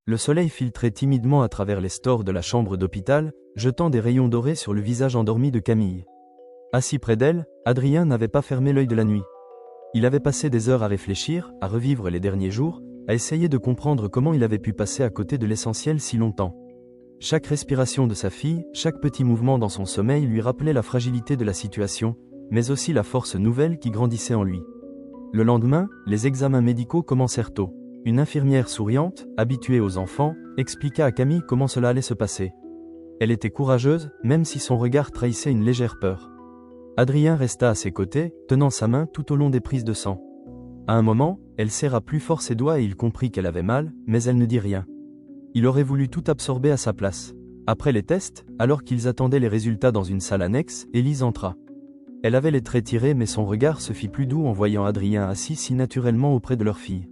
Le soleil filtrait timidement à travers les stores de la chambre d'hôpital, jetant des rayons dorés sur le visage endormi de Camille. Assis près d'elle, Adrien n'avait pas fermé l'œil de la nuit. Il avait passé des heures à réfléchir, à revivre les derniers jours, à essayer de comprendre comment il avait pu passer à côté de l'essentiel si longtemps. Chaque respiration de sa fille, chaque petit mouvement dans son sommeil lui rappelait la fragilité de la situation, mais aussi la force nouvelle qui grandissait en lui. Le lendemain, les examens médicaux commencèrent tôt. Une infirmière souriante, habituée aux enfants, expliqua à Camille comment cela allait se passer. Elle était courageuse, même si son regard trahissait une légère peur. Adrien resta à ses côtés, tenant sa main tout au long des prises de sang. À un moment, elle serra plus fort ses doigts et il comprit qu'elle avait mal, mais elle ne dit rien. Il aurait voulu tout absorber à sa place. Après les tests, alors qu'ils attendaient les résultats dans une salle annexe, Élise entra. Elle avait les traits tirés mais son regard se fit plus doux en voyant Adrien assis si naturellement auprès de leur fille.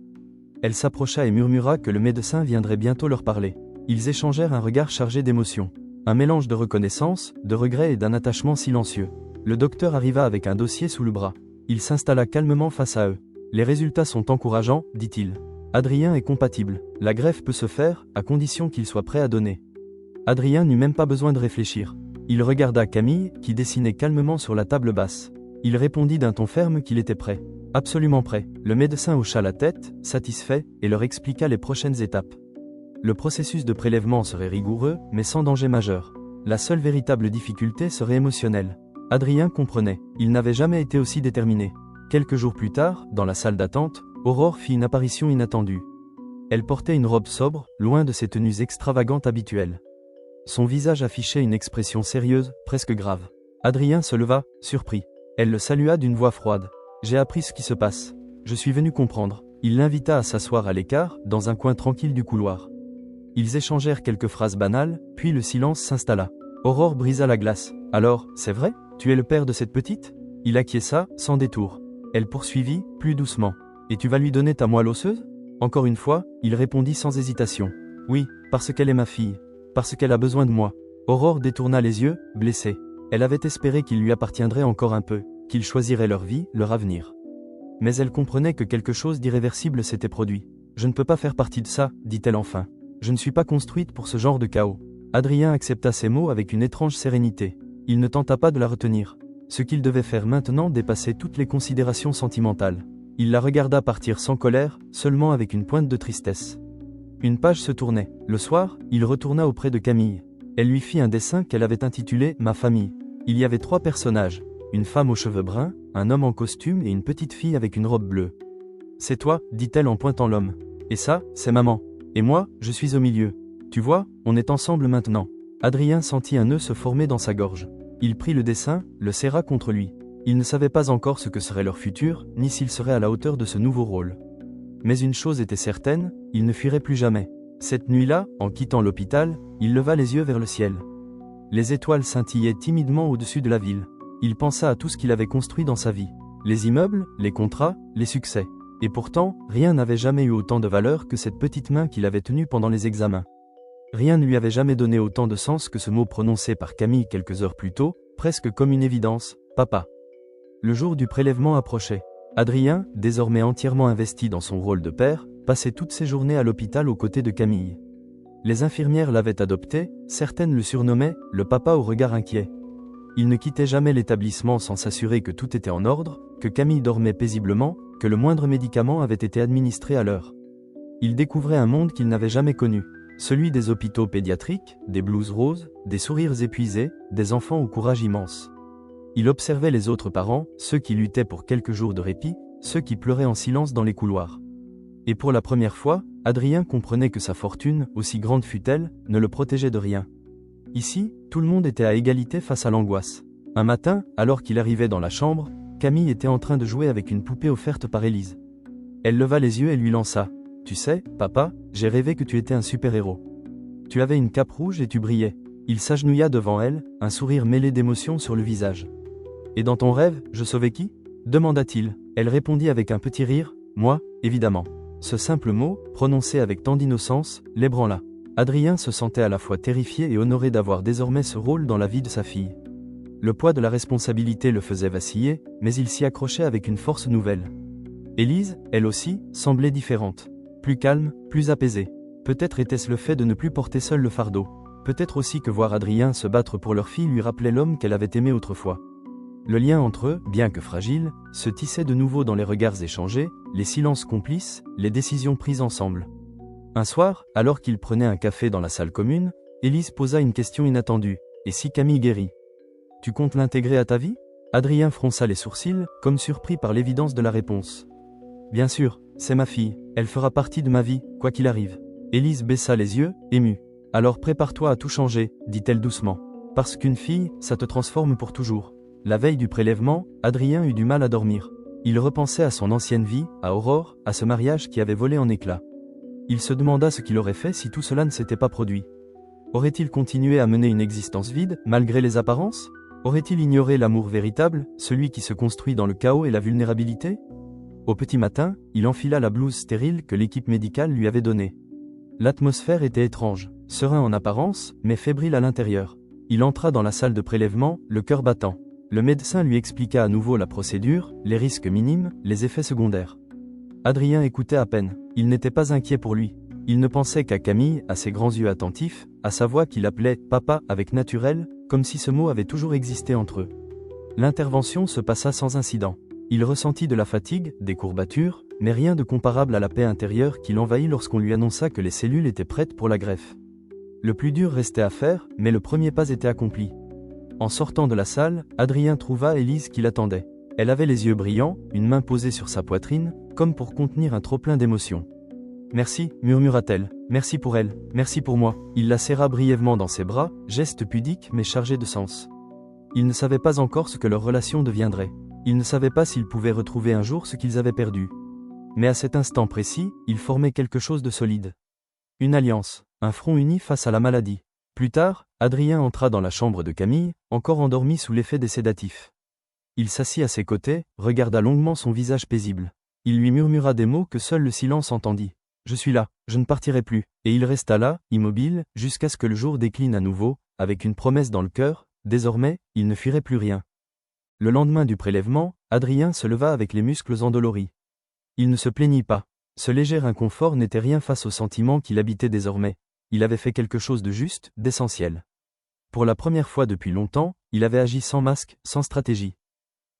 Elle s'approcha et murmura que le médecin viendrait bientôt leur parler. Ils échangèrent un regard chargé d'émotion. Un mélange de reconnaissance, de regret et d'un attachement silencieux. Le docteur arriva avec un dossier sous le bras. Il s'installa calmement face à eux. « Les résultats sont encourageants, dit-il. Adrien est compatible. La greffe peut se faire, à condition qu'il soit prêt à donner. » Adrien n'eut même pas besoin de réfléchir. Il regarda Camille, qui dessinait calmement sur la table basse. Il répondit d'un ton ferme qu'il était prêt. Absolument prêt. Le médecin hocha la tête, satisfait, et leur expliqua les prochaines étapes. Le processus de prélèvement serait rigoureux, mais sans danger majeur. La seule véritable difficulté serait émotionnelle. Adrien comprenait. Il n'avait jamais été aussi déterminé. Quelques jours plus tard, dans la salle d'attente, Aurore fit une apparition inattendue. Elle portait une robe sobre, loin de ses tenues extravagantes habituelles. Son visage affichait une expression sérieuse, presque grave. Adrien se leva, surpris. Elle le salua d'une voix froide. « J'ai appris ce qui se passe. Je suis venu comprendre. » Il l'invita à s'asseoir à l'écart, dans un coin tranquille du couloir. Ils échangèrent quelques phrases banales, puis le silence s'installa. Aurore brisa la glace. « Alors, c'est vrai? Tu es le père de cette petite ?» Il acquiesça, sans détour. Elle poursuivit, plus doucement. « Et tu vas lui donner ta moelle osseuse ?» Encore une fois, il répondit sans hésitation. « Oui, parce qu'elle est ma fille. Parce qu'elle a besoin de moi. » Aurore détourna les yeux, blessée. Elle avait espéré qu'il lui appartiendrait encore un peu, qu'ils choisiraient leur vie, leur avenir. Mais elle comprenait que quelque chose d'irréversible s'était produit. « Je ne peux pas faire partie de ça, dit-elle enfin. Je ne suis pas construite pour ce genre de chaos. » Adrien accepta ces mots avec une étrange sérénité. Il ne tenta pas de la retenir. Ce qu'il devait faire maintenant dépassait toutes les considérations sentimentales. Il la regarda partir sans colère, seulement avec une pointe de tristesse. Une page se tournait. Le soir, il retourna auprès de Camille. Elle lui fit un dessin qu'elle avait intitulé « Ma famille ». Il y avait 3 personnages. Une femme aux cheveux bruns, un homme en costume et une petite fille avec une robe bleue. « C'est toi, dit-elle en pointant l'homme. Et ça, c'est maman. Et moi, je suis au milieu. Tu vois, on est ensemble maintenant. » Adrien sentit un nœud se former dans sa gorge. Il prit le dessin, le serra contre lui. Il ne savait pas encore ce que serait leur futur, ni s'il serait à la hauteur de ce nouveau rôle. Mais une chose était certaine, il ne fuirait plus jamais. Cette nuit-là, en quittant l'hôpital, il leva les yeux vers le ciel. Les étoiles scintillaient timidement au-dessus de la ville. Il pensa à tout ce qu'il avait construit dans sa vie. Les immeubles, les contrats, les succès. Et pourtant, rien n'avait jamais eu autant de valeur que cette petite main qu'il avait tenue pendant les examens. Rien ne lui avait jamais donné autant de sens que ce mot prononcé par Camille quelques heures plus tôt, presque comme une évidence, « Papa ». Le jour du prélèvement approchait. Adrien, désormais entièrement investi dans son rôle de père, passait toutes ses journées à l'hôpital aux côtés de Camille. Les infirmières l'avaient adopté, certaines le surnommaient « le papa au regard inquiet ». Il ne quittait jamais l'établissement sans s'assurer que tout était en ordre, que Camille dormait paisiblement, que le moindre médicament avait été administré à l'heure. Il découvrait un monde qu'il n'avait jamais connu. Celui des hôpitaux pédiatriques, des blouses roses, des sourires épuisés, des enfants au courage immense. Il observait les autres parents, ceux qui luttaient pour quelques jours de répit, ceux qui pleuraient en silence dans les couloirs. Et pour la première fois, Adrien comprenait que sa fortune, aussi grande fût-elle, ne le protégeait de rien. Ici, tout le monde était à égalité face à l'angoisse. Un matin, alors qu'il arrivait dans la chambre, Camille était en train de jouer avec une poupée offerte par Élise. Elle leva les yeux et lui lança. « Tu sais, papa, j'ai rêvé que tu étais un super-héros. Tu avais une cape rouge et tu brillais. » Il s'agenouilla devant elle, un sourire mêlé d'émotion sur le visage. « Et dans ton rêve, je sauvais qui ?» demanda-t-il. Elle répondit avec un petit rire. « Moi, évidemment. » Ce simple mot, prononcé avec tant d'innocence, l'ébranla. Adrien se sentait à la fois terrifié et honoré d'avoir désormais ce rôle dans la vie de sa fille. Le poids de la responsabilité le faisait vaciller, mais il s'y accrochait avec une force nouvelle. Élise, elle aussi, semblait différente. Plus calme, plus apaisée. Peut-être était-ce le fait de ne plus porter seule le fardeau. Peut-être aussi que voir Adrien se battre pour leur fille lui rappelait l'homme qu'elle avait aimé autrefois. Le lien entre eux, bien que fragile, se tissait de nouveau dans les regards échangés, les silences complices, les décisions prises ensemble. Un soir, alors qu'ils prenaient un café dans la salle commune, Élise posa une question inattendue. « Et si Camille guérit? Tu comptes l'intégrer à ta vie ?» Adrien fronça les sourcils, comme surpris par l'évidence de la réponse. « Bien sûr, c'est ma fille, elle fera partie de ma vie, quoi qu'il arrive. » Élise baissa les yeux, émue. « Alors prépare-toi à tout changer, dit-elle doucement. Parce qu'une fille, ça te transforme pour toujours. » La veille du prélèvement, Adrien eut du mal à dormir. Il repensait à son ancienne vie, à Aurore, à ce mariage qui avait volé en éclats. Il se demanda ce qu'il aurait fait si tout cela ne s'était pas produit. Aurait-il continué à mener une existence vide, malgré les apparences? Aurait-il ignoré l'amour véritable, celui qui se construit dans le chaos et la vulnérabilité? Au petit matin, il enfila la blouse stérile que l'équipe médicale lui avait donnée. L'atmosphère était étrange, serein en apparence, mais fébrile à l'intérieur. Il entra dans la salle de prélèvement, le cœur battant. Le médecin lui expliqua à nouveau la procédure, les risques minimes, les effets secondaires. Adrien écoutait à peine. Il n'était pas inquiet pour lui. Il ne pensait qu'à Camille, à ses grands yeux attentifs, à sa voix qu'il appelait « papa » avec naturel, comme si ce mot avait toujours existé entre eux. L'intervention se passa sans incident. Il ressentit de la fatigue, des courbatures, mais rien de comparable à la paix intérieure qui l'envahit lorsqu'on lui annonça que les cellules étaient prêtes pour la greffe. Le plus dur restait à faire, mais le premier pas était accompli. En sortant de la salle, Adrien trouva Élise qui l'attendait. Elle avait les yeux brillants, une main posée sur sa poitrine, comme pour contenir un trop-plein d'émotions. « Merci, murmura-t-elle, merci pour elle, merci pour moi. » Il la serra brièvement dans ses bras, geste pudique mais chargé de sens. Il ne savait pas encore ce que leur relation deviendrait. Il ne savait pas s'ils pouvaient retrouver un jour ce qu'ils avaient perdu. Mais à cet instant précis, ils formaient quelque chose de solide. Une alliance, un front uni face à la maladie. Plus tard, Adrien entra dans la chambre de Camille, encore endormie sous l'effet des sédatifs. Il s'assit à ses côtés, regarda longuement son visage paisible. Il lui murmura des mots que seul le silence entendit. « Je suis là, je ne partirai plus. » Et il resta là, immobile, jusqu'à ce que le jour décline à nouveau, avec une promesse dans le cœur, désormais, il ne fuirait plus rien. Le lendemain du prélèvement, Adrien se leva avec les muscles endoloris. Il ne se plaignit pas. Ce léger inconfort n'était rien face au sentiment qui l'habitait désormais. Il avait fait quelque chose de juste, d'essentiel. Pour la première fois depuis longtemps, il avait agi sans masque, sans stratégie.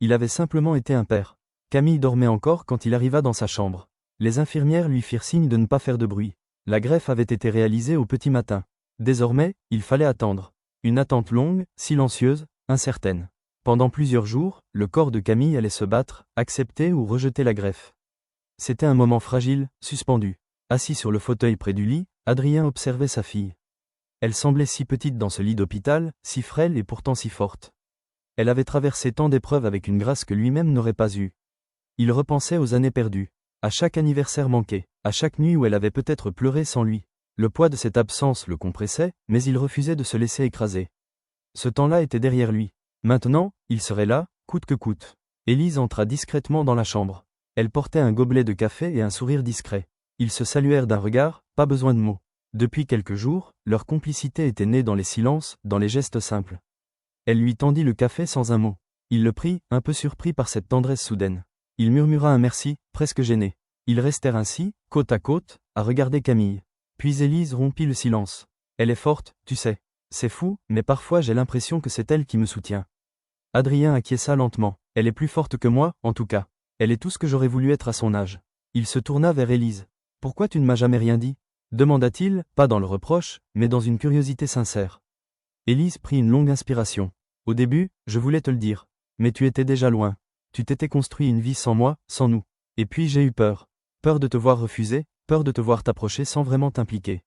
Il avait simplement été un père. Camille dormait encore quand il arriva dans sa chambre. Les infirmières lui firent signe de ne pas faire de bruit. La greffe avait été réalisée au petit matin. Désormais, il fallait attendre. Une attente longue, silencieuse, incertaine. Pendant plusieurs jours, le corps de Camille allait se battre, accepter ou rejeter la greffe. C'était un moment fragile, suspendu. Assis sur le fauteuil près du lit, Adrien observait sa fille. Elle semblait si petite dans ce lit d'hôpital, si frêle et pourtant si forte. Elle avait traversé tant d'épreuves avec une grâce que lui-même n'aurait pas eue. Il repensait aux années perdues, à chaque anniversaire manqué, à chaque nuit où elle avait peut-être pleuré sans lui. Le poids de cette absence le compressait, mais il refusait de se laisser écraser. Ce temps-là était derrière lui. Maintenant, il serait là, coûte que coûte. Élise entra discrètement dans la chambre. Elle portait un gobelet de café et un sourire discret. Ils se saluèrent d'un regard, pas besoin de mots. Depuis quelques jours, leur complicité était née dans les silences, dans les gestes simples. Elle lui tendit le café sans un mot. Il le prit, un peu surpris par cette tendresse soudaine. Il murmura un merci, presque gêné. Ils restèrent ainsi, côte à côte, à regarder Camille. Puis Élise rompit le silence. « Elle est forte, tu sais. C'est fou, mais parfois j'ai l'impression que c'est elle qui me soutient. » Adrien acquiesça lentement. « Elle est plus forte que moi, en tout cas. Elle est tout ce que j'aurais voulu être à son âge. » Il se tourna vers Élise. « Pourquoi tu ne m'as jamais rien dit ?» demanda-t-il, pas dans le reproche, mais dans une curiosité sincère. Élise prit une longue inspiration. « Au début, je voulais te le dire. Mais tu étais déjà loin. Tu t'étais construit une vie sans moi, sans nous. Et puis j'ai eu peur. Peur de te voir refuser, peur de te voir t'approcher sans vraiment t'impliquer.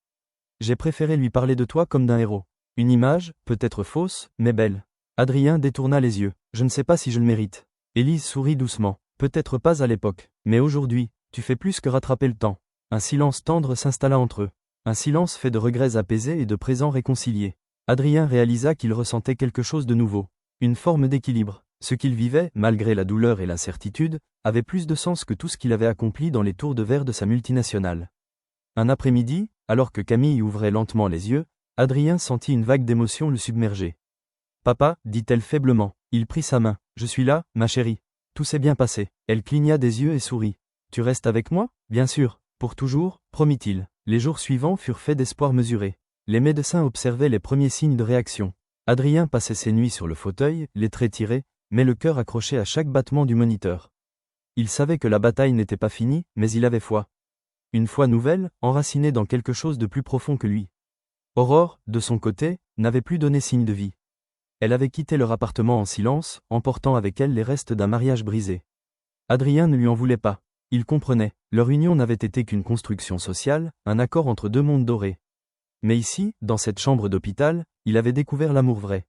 J'ai préféré lui parler de toi comme d'un héros. Une image, peut-être fausse, mais belle. » Adrien détourna les yeux. « Je ne sais pas si je le mérite. » Élise sourit doucement. « Peut-être pas à l'époque. Mais aujourd'hui, tu fais plus que rattraper le temps. » Un silence tendre s'installa entre eux. Un silence fait de regrets apaisés et de présents réconciliés. Adrien réalisa qu'il ressentait quelque chose de nouveau. Une forme d'équilibre. Ce qu'il vivait, malgré la douleur et l'incertitude, avait plus de sens que tout ce qu'il avait accompli dans les tours de verre de sa multinationale. Un après-midi, alors que Camille ouvrait lentement les yeux, Adrien sentit une vague d'émotion le submerger. « Papa, dit-elle faiblement. » Il prit sa main. « Je suis là, ma chérie. Tout s'est bien passé. » Elle cligna des yeux et sourit. « Tu restes avec moi ? Bien sûr. » Pour toujours, promit-il. Les jours suivants furent faits d'espoir mesuré. Les médecins observaient les premiers signes de réaction. Adrien passait ses nuits sur le fauteuil, les traits tirés, mais le cœur accroché à chaque battement du moniteur. Il savait que la bataille n'était pas finie, mais il avait foi. Une foi nouvelle, enracinée dans quelque chose de plus profond que lui. Aurore, de son côté, n'avait plus donné signe de vie. Elle avait quitté leur appartement en silence, emportant avec elle les restes d'un mariage brisé. Adrien ne lui en voulait pas. Il comprenait, leur union n'avait été qu'une construction sociale, un accord entre deux mondes dorés. Mais ici, dans cette chambre d'hôpital, il avait découvert l'amour vrai.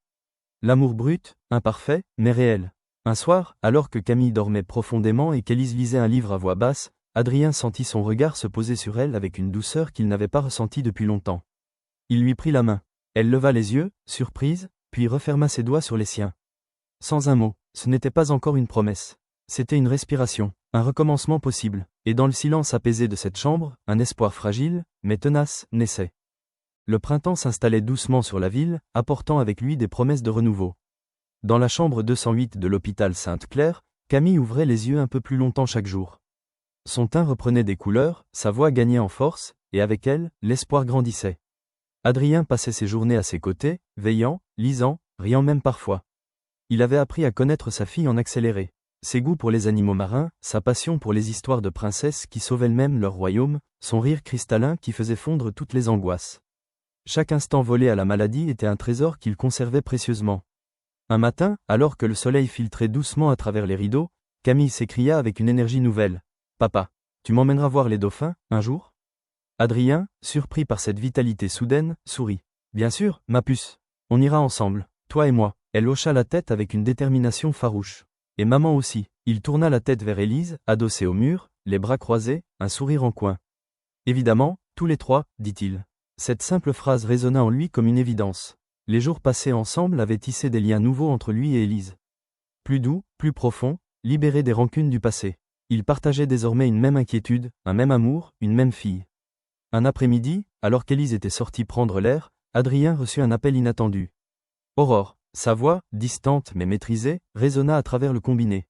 L'amour brut, imparfait, mais réel. Un soir, alors que Camille dormait profondément et qu'Élise lisait un livre à voix basse, Adrien sentit son regard se poser sur elle avec une douceur qu'il n'avait pas ressentie depuis longtemps. Il lui prit la main. Elle leva les yeux, surprise, puis referma ses doigts sur les siens. Sans un mot, ce n'était pas encore une promesse. C'était une respiration, un recommencement possible, et dans le silence apaisé de cette chambre, un espoir fragile, mais tenace, naissait. Le printemps s'installait doucement sur la ville, apportant avec lui des promesses de renouveau. Dans la chambre 208 de l'hôpital Sainte-Claire, Camille ouvrait les yeux un peu plus longtemps chaque jour. Son teint reprenait des couleurs, sa voix gagnait en force, et avec elle, l'espoir grandissait. Adrien passait ses journées à ses côtés, veillant, lisant, riant même parfois. Il avait appris à connaître sa fille en accéléré. Ses goûts pour les animaux marins, sa passion pour les histoires de princesses qui sauvaient même leur royaume, son rire cristallin qui faisait fondre toutes les angoisses. Chaque instant volé à la maladie était un trésor qu'il conservait précieusement. Un matin, alors que le soleil filtrait doucement à travers les rideaux, Camille s'écria avec une énergie nouvelle. « Papa, tu m'emmèneras voir les dauphins, un jour ?» Adrien, surpris par cette vitalité soudaine, sourit. « Bien sûr, ma puce. On ira ensemble, toi et moi. » Elle hocha la tête avec une détermination farouche. « Et maman aussi. » Il tourna la tête vers Élise, adossée au mur, les bras croisés, un sourire en coin. « Évidemment, tous les trois, dit-il. » Cette simple phrase résonna en lui comme une évidence. Les jours passés ensemble avaient tissé des liens nouveaux entre lui et Élise. Plus doux, plus profonds, libérés des rancunes du passé. Ils partageaient désormais une même inquiétude, un même amour, une même fille. Un après-midi, alors qu'Élise était sortie prendre l'air, Adrien reçut un appel inattendu. Aurore, sa voix, distante mais maîtrisée, résonna à travers le combiné.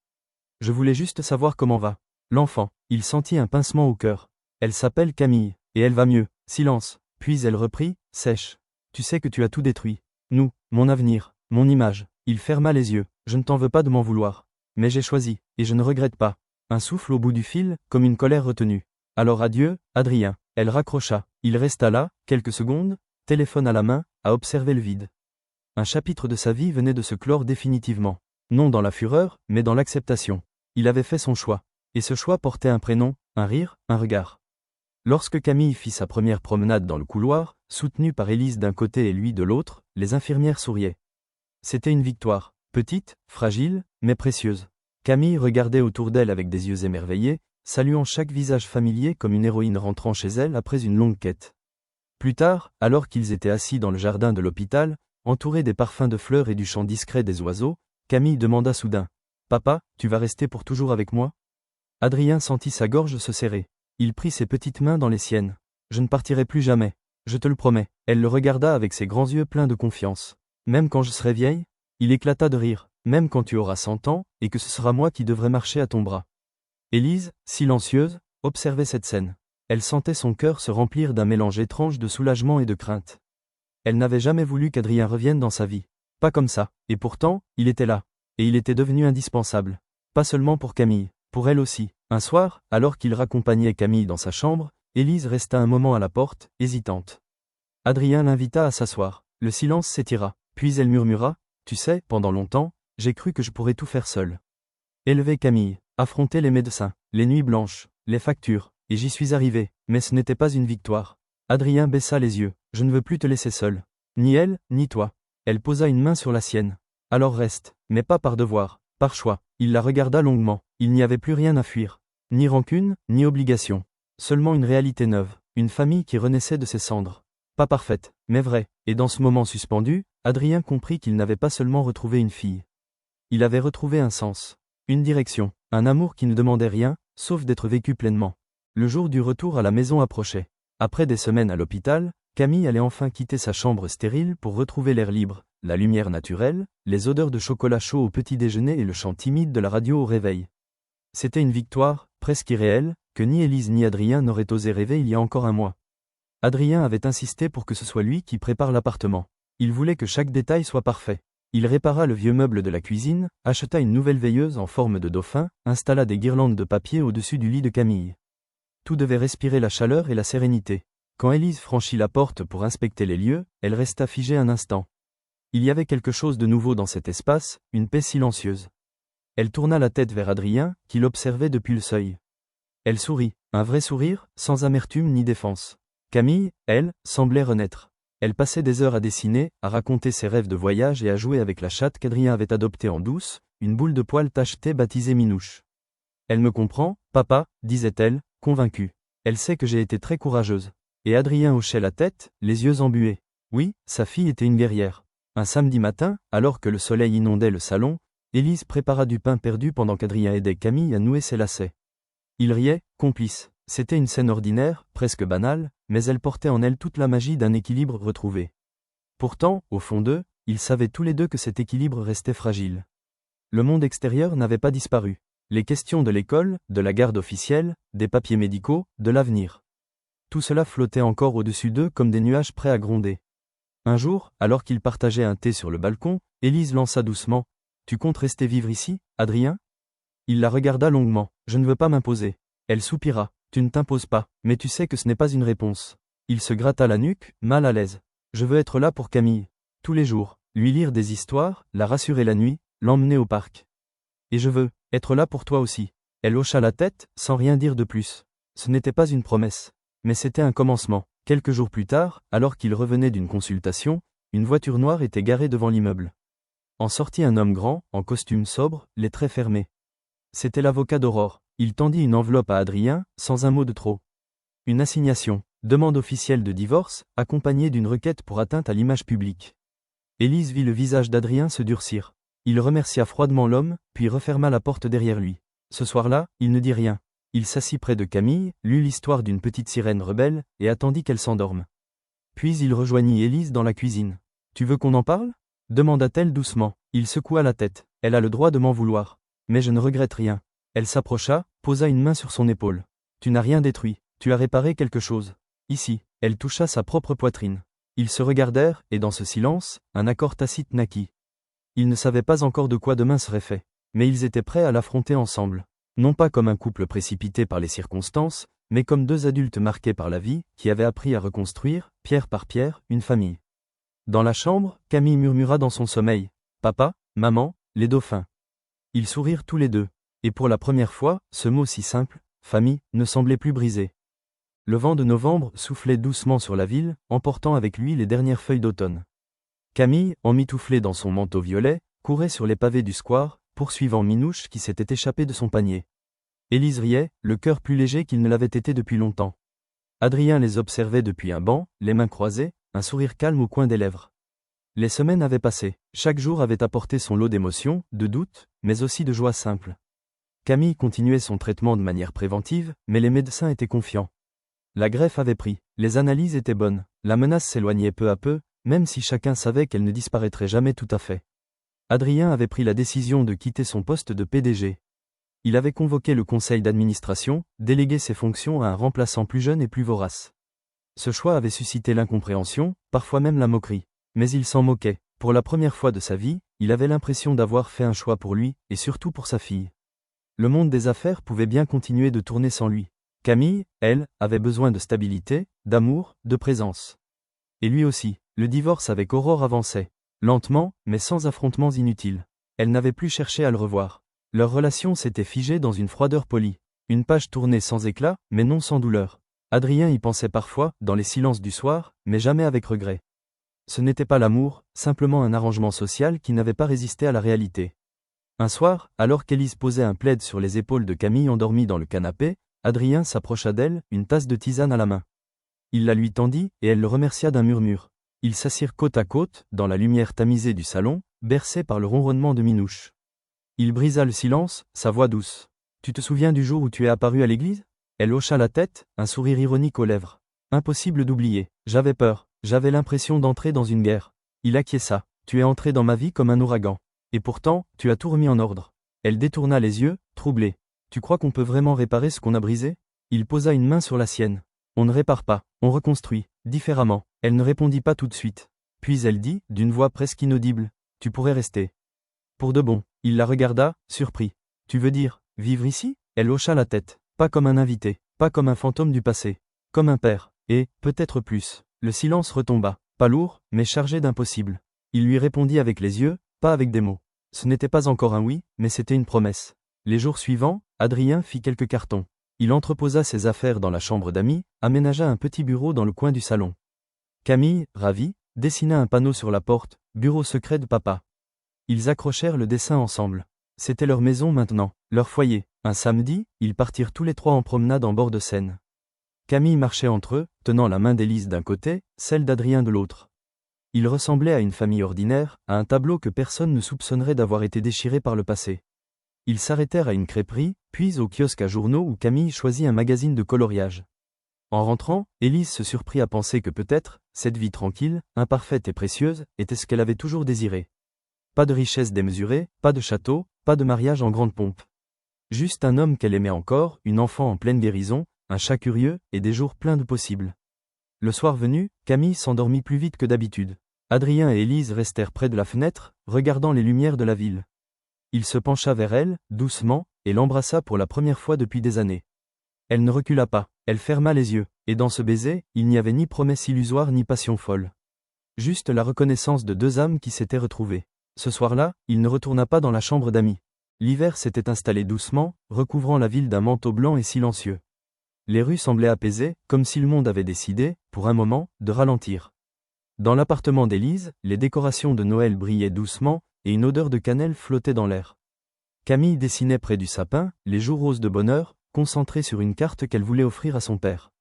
Je voulais juste savoir comment va. L'enfant, il sentit un pincement au cœur. Elle s'appelle Camille, et elle va mieux. Silence. Puis elle reprit, sèche. Tu sais que tu as tout détruit. Nous, mon avenir, mon image. Il ferma les yeux. Je ne t'en veux pas de m'en vouloir. Mais j'ai choisi, et je ne regrette pas. Un souffle au bout du fil, comme une colère retenue. Alors adieu, Adrien. Elle raccrocha. Il resta là, quelques secondes, téléphone à la main, à observer le vide. Un chapitre de sa vie venait de se clore définitivement. Non dans la fureur, mais dans l'acceptation. Il avait fait son choix. Et ce choix portait un prénom, un rire, un regard. Lorsque Camille fit sa première promenade dans le couloir, soutenue par Élise d'un côté et lui de l'autre, les infirmières souriaient. C'était une victoire, petite, fragile, mais précieuse. Camille regardait autour d'elle avec des yeux émerveillés, saluant chaque visage familier comme une héroïne rentrant chez elle après une longue quête. Plus tard, alors qu'ils étaient assis dans le jardin de l'hôpital, entourés des parfums de fleurs et du chant discret des oiseaux, Camille demanda soudain. « Papa, tu vas rester pour toujours avec moi ?» Adrien sentit sa gorge se serrer. Il prit ses petites mains dans les siennes. « Je ne partirai plus jamais. Je te le promets. » Elle le regarda avec ses grands yeux pleins de confiance. « Même quand je serai vieille ?» Il éclata de rire. « Même quand tu auras 100 ans, et que ce sera moi qui devrai marcher à ton bras. » Élise, silencieuse, observait cette scène. Elle sentait son cœur se remplir d'un mélange étrange de soulagement et de crainte. Elle n'avait jamais voulu qu'Adrien revienne dans sa vie. Pas comme ça. Et pourtant, il était là. Et il était devenu indispensable. Pas seulement pour Camille, pour elle aussi. Un soir, alors qu'il raccompagnait Camille dans sa chambre, Élise resta un moment à la porte, hésitante. Adrien l'invita à s'asseoir. Le silence s'étira. Puis elle murmura, « Tu sais, pendant longtemps, j'ai cru que je pourrais tout faire seule. Élever Camille, affronter les médecins, les nuits blanches, les factures, et j'y suis arrivé, mais ce n'était pas une victoire. » Adrien baissa les yeux. « Je ne veux plus te laisser seule. Ni elle, ni toi. » Elle posa une main sur la sienne. « Alors reste, mais pas par devoir, par choix. » Il la regarda longuement. Il n'y avait plus rien à fuir. Ni rancune, ni obligation. Seulement une réalité neuve, une famille qui renaissait de ses cendres. Pas parfaite, mais vraie. Et dans ce moment suspendu, Adrien comprit qu'il n'avait pas seulement retrouvé une fille. Il avait retrouvé un sens, une direction, un amour qui ne demandait rien, sauf d'être vécu pleinement. Le jour du retour à la maison approchait. Après des semaines à l'hôpital, Camille allait enfin quitter sa chambre stérile pour retrouver l'air libre, la lumière naturelle, les odeurs de chocolat chaud au petit déjeuner et le chant timide de la radio au réveil. C'était une victoire, presque irréelle, que ni Élise ni Adrien n'auraient osé rêver il y a encore un mois. Adrien avait insisté pour que ce soit lui qui prépare l'appartement. Il voulait que chaque détail soit parfait. Il répara le vieux meuble de la cuisine, acheta une nouvelle veilleuse en forme de dauphin, installa des guirlandes de papier au-dessus du lit de Camille. Tout devait respirer la chaleur et la sérénité. Quand Élise franchit la porte pour inspecter les lieux, elle resta figée un instant. Il y avait quelque chose de nouveau dans cet espace, une paix silencieuse. Elle tourna la tête vers Adrien, qui l'observait depuis le seuil. Elle sourit, un vrai sourire, sans amertume ni défense. Camille, elle, semblait renaître. Elle passait des heures à dessiner, à raconter ses rêves de voyage et à jouer avec la chatte qu'Adrien avait adoptée en douce, une boule de poil tachetée baptisée Minouche. Elle me comprend, papa, disait-elle, convaincue. Elle sait que j'ai été très courageuse. Et Adrien hochait la tête, les yeux embués. Oui, sa fille était une guerrière. Un samedi matin, alors que le soleil inondait le salon, Élise prépara du pain perdu pendant qu'Adrien aidait Camille à nouer ses lacets. Ils riaient, complices. C'était une scène ordinaire, presque banale, mais elle portait en elle toute la magie d'un équilibre retrouvé. Pourtant, au fond d'eux, ils savaient tous les deux que cet équilibre restait fragile. Le monde extérieur n'avait pas disparu. Les questions de l'école, de la garde officielle, des papiers médicaux, de l'avenir. Tout cela flottait encore au-dessus d'eux comme des nuages prêts à gronder. Un jour, alors qu'ils partageaient un thé sur le balcon, Élise lança doucement. « Tu comptes rester vivre ici, Adrien ?» Il la regarda longuement. « Je ne veux pas m'imposer. » Elle soupira. « Tu ne t'imposes pas, mais tu sais que ce n'est pas une réponse. » Il se gratta la nuque, mal à l'aise. « Je veux être là pour Camille. Tous les jours. Lui lire des histoires, la rassurer la nuit, l'emmener au parc. Et je veux être là pour toi aussi. » Elle hocha la tête, sans rien dire de plus. Ce n'était pas une promesse. Mais c'était un commencement. Quelques jours plus tard, alors qu'il revenait d'une consultation, une voiture noire était garée devant l'immeuble. En sortit un homme grand, en costume sobre, les traits fermés. C'était l'avocat d'Aurore. Il tendit une enveloppe à Adrien, sans un mot de trop. Une assignation, demande officielle de divorce, accompagnée d'une requête pour atteinte à l'image publique. Élise vit le visage d'Adrien se durcir. Il remercia froidement l'homme, puis referma la porte derrière lui. Ce soir-là, il ne dit rien. Il s'assit près de Camille, lut l'histoire d'une petite sirène rebelle, et attendit qu'elle s'endorme. Puis il rejoignit Élise dans la cuisine. « Tu veux qu'on en parle ?» demanda-t-elle doucement. Il secoua la tête. « Elle a le droit de m'en vouloir. Mais je ne regrette rien. » Elle s'approcha, posa une main sur son épaule. « Tu n'as rien détruit. Tu as réparé quelque chose. Ici. » Elle toucha sa propre poitrine. Ils se regardèrent, et dans ce silence, un accord tacite naquit. Ils ne savaient pas encore de quoi demain serait fait. Mais ils étaient prêts à l'affronter ensemble. Non pas comme un couple précipité par les circonstances, mais comme deux adultes marqués par la vie, qui avaient appris à reconstruire, pierre par pierre, une famille. Dans la chambre, Camille murmura dans son sommeil. « Papa, maman, les dauphins. » Ils sourirent tous les deux. Et pour la première fois, ce mot si simple, famille, ne semblait plus brisé. Le vent de novembre soufflait doucement sur la ville, emportant avec lui les dernières feuilles d'automne. Camille, emmitouflée dans son manteau violet, courait sur les pavés du square, poursuivant Minouche qui s'était échappé de son panier. Élise riait, le cœur plus léger qu'il ne l'avait été depuis longtemps. Adrien les observait depuis un banc, les mains croisées, un sourire calme au coin des lèvres. Les semaines avaient passé, chaque jour avait apporté son lot d'émotions, de doutes, mais aussi de joie simple. Camille continuait son traitement de manière préventive, mais les médecins étaient confiants. La greffe avait pris, les analyses étaient bonnes, la menace s'éloignait peu à peu, même si chacun savait qu'elle ne disparaîtrait jamais tout à fait. Adrien avait pris la décision de quitter son poste de PDG. Il avait convoqué le conseil d'administration, délégué ses fonctions à un remplaçant plus jeune et plus vorace. Ce choix avait suscité l'incompréhension, parfois même la moquerie. Mais il s'en moquait. Pour la première fois de sa vie, il avait l'impression d'avoir fait un choix pour lui, et surtout pour sa fille. Le monde des affaires pouvait bien continuer de tourner sans lui. Camille, elle, avait besoin de stabilité, d'amour, de présence. Et lui aussi. Le divorce avec Aurore avançait. Lentement, mais sans affrontements inutiles. Elle n'avait plus cherché à le revoir. Leur relation s'était figée dans une froideur polie. Une page tournée sans éclat, mais non sans douleur. Adrien y pensait parfois, dans les silences du soir, mais jamais avec regret. Ce n'était pas l'amour, simplement un arrangement social qui n'avait pas résisté à la réalité. Un soir, alors qu'Élise posait un plaid sur les épaules de Camille endormie dans le canapé, Adrien s'approcha d'elle, une tasse de tisane à la main. Il la lui tendit, et elle le remercia d'un murmure. Ils s'assirent côte à côte, dans la lumière tamisée du salon, bercés par le ronronnement de Minouche. Il brisa le silence, sa voix douce. « Tu te souviens du jour où tu es apparu à l'église ?» Elle hocha la tête, un sourire ironique aux lèvres. « Impossible d'oublier. J'avais peur. J'avais l'impression d'entrer dans une guerre. » Il acquiesça. « Tu es entré dans ma vie comme un ouragan. Et pourtant, tu as tout remis en ordre. » Elle détourna les yeux, troublée. « Tu crois qu'on peut vraiment réparer ce qu'on a brisé ?» Il posa une main sur la sienne. On ne répare pas, on reconstruit, différemment. Elle ne répondit pas tout de suite. Puis elle dit, d'une voix presque inaudible, tu pourrais rester. Pour de bon. Il la regarda, surpris. Tu veux dire, vivre ici? Elle hocha la tête. Pas comme un invité, pas comme un fantôme du passé. Comme un père, et, peut-être plus. Le silence retomba, pas lourd, mais chargé d'impossible. Il lui répondit avec les yeux, pas avec des mots. Ce n'était pas encore un oui, mais c'était une promesse. Les jours suivants, Adrien fit quelques cartons. Il entreposa ses affaires dans la chambre d'amis, aménagea un petit bureau dans le coin du salon. Camille, ravie, dessina un panneau sur la porte, bureau secret de papa. Ils accrochèrent le dessin ensemble. C'était leur maison maintenant, leur foyer. Un samedi, ils partirent tous les trois en promenade en bord de Seine. Camille marchait entre eux, tenant la main d'Élise d'un côté, celle d'Adrien de l'autre. Ils ressemblaient à une famille ordinaire, à un tableau que personne ne soupçonnerait d'avoir été déchiré par le passé. Ils s'arrêtèrent à une crêperie, puis au kiosque à journaux où Camille choisit un magazine de coloriage. En rentrant, Élise se surprit à penser que peut-être, cette vie tranquille, imparfaite et précieuse, était ce qu'elle avait toujours désiré. Pas de richesse démesurée, pas de château, pas de mariage en grande pompe. Juste un homme qu'elle aimait encore, une enfant en pleine guérison, un chat curieux, et des jours pleins de possibles. Le soir venu, Camille s'endormit plus vite que d'habitude. Adrien et Élise restèrent près de la fenêtre, regardant les lumières de la ville. Il se pencha vers elle, doucement, et l'embrassa pour la première fois depuis des années. Elle ne recula pas, elle ferma les yeux, et dans ce baiser, il n'y avait ni promesse illusoire ni passion folle. Juste la reconnaissance de deux âmes qui s'étaient retrouvées. Ce soir-là, il ne retourna pas dans la chambre d'amis. L'hiver s'était installé doucement, recouvrant la ville d'un manteau blanc et silencieux. Les rues semblaient apaisées, comme si le monde avait décidé, pour un moment, de ralentir. Dans l'appartement d'Élise, les décorations de Noël brillaient doucement, et une odeur de cannelle flottait dans l'air. Camille dessinait près du sapin, les jours roses de bonheur, concentrés sur une carte qu'elle voulait offrir à son père.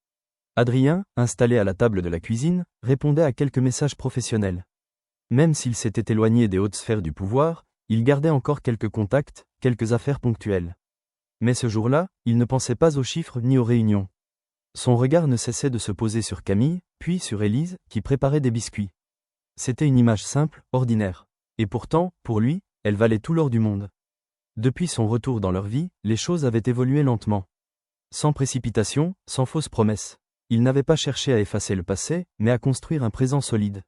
Adrien, installé à la table de la cuisine, répondait à quelques messages professionnels. Même s'il s'était éloigné des hautes sphères du pouvoir, il gardait encore quelques contacts, quelques affaires ponctuelles. Mais ce jour-là, il ne pensait pas aux chiffres ni aux réunions. Son regard ne cessait de se poser sur Camille, puis sur Élise, qui préparait des biscuits. C'était une image simple, ordinaire. Et pourtant, pour lui, elle valait tout l'or du monde. Depuis son retour dans leur vie, les choses avaient évolué lentement. Sans précipitation, sans fausse promesse. Il n'avait pas cherché à effacer le passé, mais à construire un présent solide.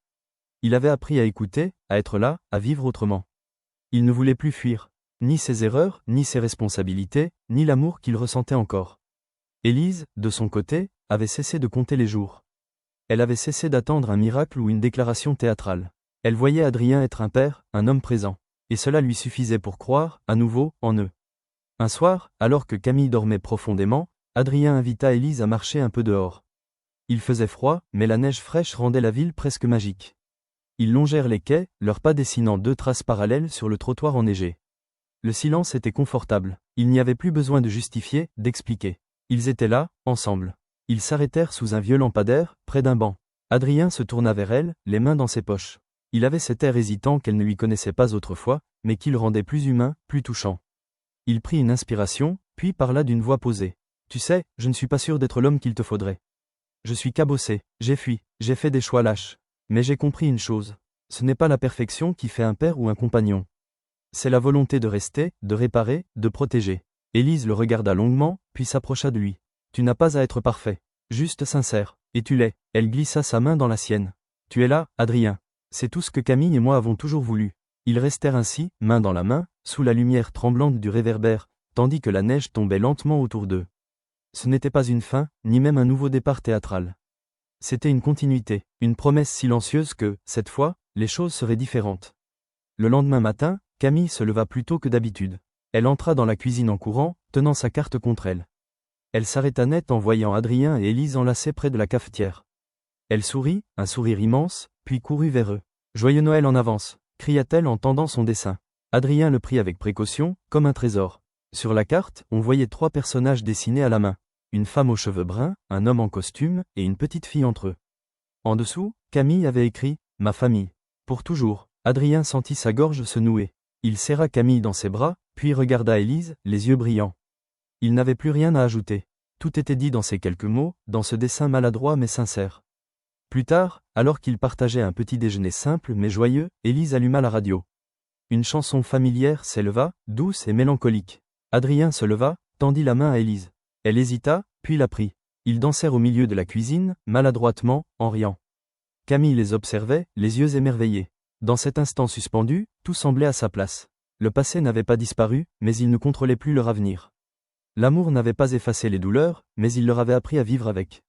Il avait appris à écouter, à être là, à vivre autrement. Il ne voulait plus fuir, ni ses erreurs, ni ses responsabilités, ni l'amour qu'il ressentait encore. Élise, de son côté, avait cessé de compter les jours. Elle avait cessé d'attendre un miracle ou une déclaration théâtrale. Elle voyait Adrien être un père, un homme présent. Et cela lui suffisait pour croire, à nouveau, en eux. Un soir, alors que Camille dormait profondément, Adrien invita Élise à marcher un peu dehors. Il faisait froid, mais la neige fraîche rendait la ville presque magique. Ils longèrent les quais, leurs pas dessinant deux traces parallèles sur le trottoir enneigé. Le silence était confortable. Il n'y avait plus besoin de justifier, d'expliquer. Ils étaient là, ensemble. Ils s'arrêtèrent sous un vieux lampadaire, près d'un banc. Adrien se tourna vers elle, les mains dans ses poches. Il avait cet air hésitant qu'elle ne lui connaissait pas autrefois, mais qui le rendait plus humain, plus touchant. Il prit une inspiration, puis parla d'une voix posée. « Tu sais, je ne suis pas sûr d'être l'homme qu'il te faudrait. Je suis cabossé, j'ai fui, j'ai fait des choix lâches. Mais j'ai compris une chose. Ce n'est pas la perfection qui fait un père ou un compagnon. C'est la volonté de rester, de réparer, de protéger. » Élise le regarda longuement, puis s'approcha de lui. « Tu n'as pas à être parfait. Juste sincère. Et tu l'es. » Elle glissa sa main dans la sienne. « Tu es là, Adrien. C'est tout ce que Camille et moi avons toujours voulu. » Ils restèrent ainsi, main dans la main, sous la lumière tremblante du réverbère, tandis que la neige tombait lentement autour d'eux. Ce n'était pas une fin, ni même un nouveau départ théâtral. C'était une continuité, une promesse silencieuse que, cette fois, les choses seraient différentes. Le lendemain matin, Camille se leva plus tôt que d'habitude. Elle entra dans la cuisine en courant, tenant sa carte contre elle. Elle s'arrêta net en voyant Adrien et Élise enlacés près de la cafetière. Elle sourit, un sourire immense, puis courut vers eux. « Joyeux Noël en avance !» cria-t-elle en tendant son dessin. Adrien le prit avec précaution, comme un trésor. Sur la carte, on voyait 3 personnages dessinés à la main. Une femme aux cheveux bruns, un homme en costume, et une petite fille entre eux. En dessous, Camille avait écrit « Ma famille. Pour toujours ». Adrien sentit sa gorge se nouer. Il serra Camille dans ses bras, puis regarda Élise, les yeux brillants. Il n'avait plus rien à ajouter. Tout était dit dans ces quelques mots, dans ce dessin maladroit mais sincère. Plus tard, alors qu'ils partageaient un petit déjeuner simple mais joyeux, Élise alluma la radio. Une chanson familière s'éleva, douce et mélancolique. Adrien se leva, tendit la main à Élise. Elle hésita, puis la prit. Ils dansèrent au milieu de la cuisine, maladroitement, en riant. Camille les observait, les yeux émerveillés. Dans cet instant suspendu, tout semblait à sa place. Le passé n'avait pas disparu, mais il ne contrôlait plus leur avenir. L'amour n'avait pas effacé les douleurs, mais il leur avait appris à vivre avec.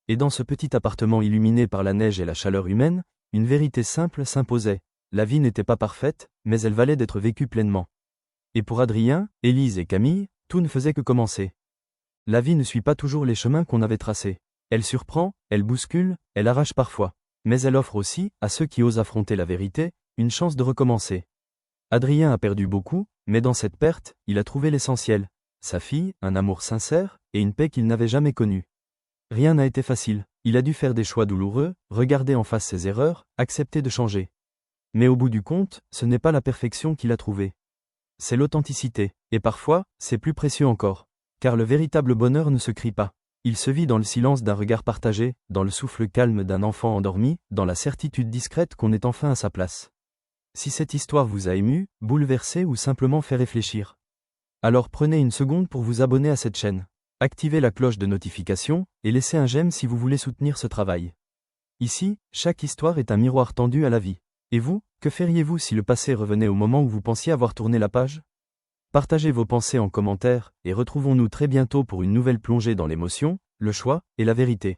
Et dans ce petit appartement illuminé par la neige et la chaleur humaine, une vérité simple s'imposait. La vie n'était pas parfaite, mais elle valait d'être vécue pleinement. Et pour Adrien, Élise et Camille, tout ne faisait que commencer. La vie ne suit pas toujours les chemins qu'on avait tracés. Elle surprend, elle bouscule, elle arrache parfois. Mais elle offre aussi, à ceux qui osent affronter la vérité, une chance de recommencer. Adrien a perdu beaucoup, mais dans cette perte, il a trouvé l'essentiel. Sa fille, un amour sincère, et une paix qu'il n'avait jamais connue. Rien n'a été facile, il a dû faire des choix douloureux, regarder en face ses erreurs, accepter de changer. Mais au bout du compte, ce n'est pas la perfection qu'il a trouvée. C'est l'authenticité, et parfois, c'est plus précieux encore. Car le véritable bonheur ne se crie pas. Il se vit dans le silence d'un regard partagé, dans le souffle calme d'un enfant endormi, dans la certitude discrète qu'on est enfin à sa place. Si cette histoire vous a ému, bouleversé ou simplement fait réfléchir, alors prenez une seconde pour vous abonner à cette chaîne. Activez la cloche de notification, et laissez un j'aime si vous voulez soutenir ce travail. Ici, chaque histoire est un miroir tendu à la vie. Et vous, que feriez-vous si le passé revenait au moment où vous pensiez avoir tourné la page ? Partagez vos pensées en commentaire, et retrouvons-nous très bientôt pour une nouvelle plongée dans l'émotion, le choix, et la vérité.